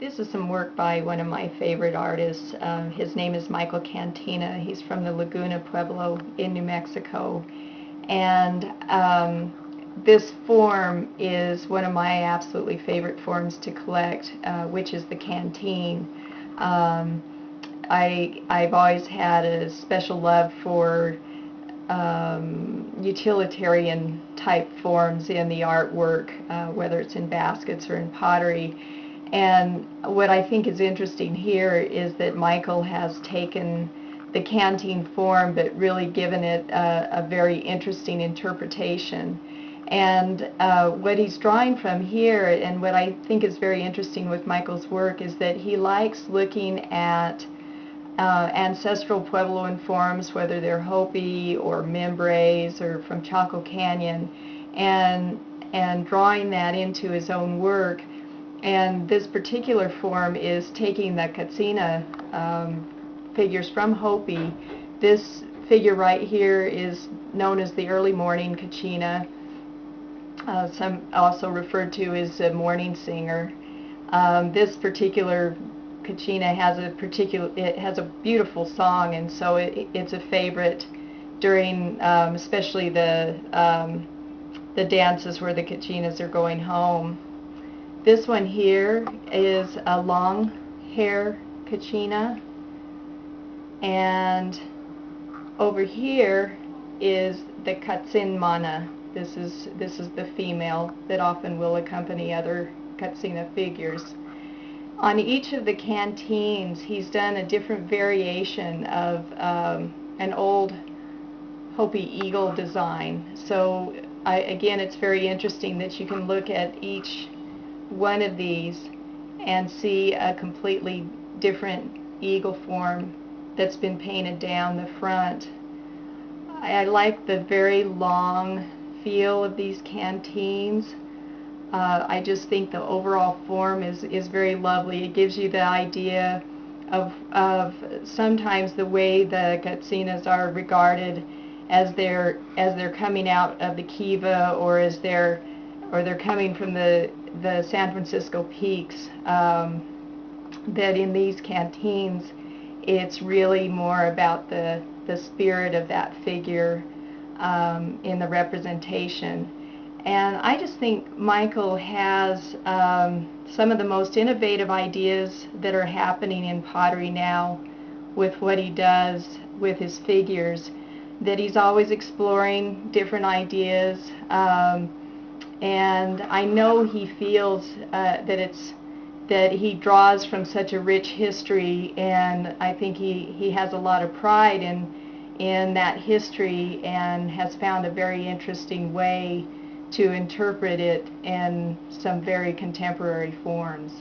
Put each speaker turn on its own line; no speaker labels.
This is some work by one of my favorite artists. His name is Michael Kanteena. He's from the Laguna, Pueblo in New Mexico. And this form is one of my absolutely favorite forms to collect, which is the canteen. I've always had a special love for utilitarian type forms in the artwork, whether it's in baskets or in pottery. And what I think is interesting here is that Michael has taken the canteen form but really given it a very interesting interpretation. And what he's drawing from here, and what I think is very interesting with Michael's work, is that he likes looking at ancestral Puebloan forms, whether they're Hopi or Mimbres or from Chaco Canyon, and drawing that into his own work. And this particular form is taking the Katsina figures from Hopi. This figure right here is known as the early morning Kachina, some also referred to as a morning singer. This particular Kachina has a beautiful song, and so it's a favorite during especially the dances where the Kachinas are going home. This one here is a long hair Kachina, and over here is the Katsinmana. This is the female that often will accompany other Katsina figures. On each of the canteens, he's done a different variation of an old Hopi eagle design. So again, it's very interesting that you can look at each one of these and see a completely different eagle form that's been painted down the front. I like the very long feel of these canteens. I just think the overall form is very lovely. It gives you the idea of sometimes the way the Katsinas are regarded as they're coming out of the kiva, or as they're coming from the San Francisco peaks. That in these canteens, it's really more about the spirit of that figure in the representation. And I just think Michael has some of the most innovative ideas that are happening in pottery now with what he does with his figures, that he's always exploring different ideas, and I know he feels that he draws from such a rich history, and I think he has a lot of pride in that history, and has found a very interesting way to interpret it in some very contemporary forms.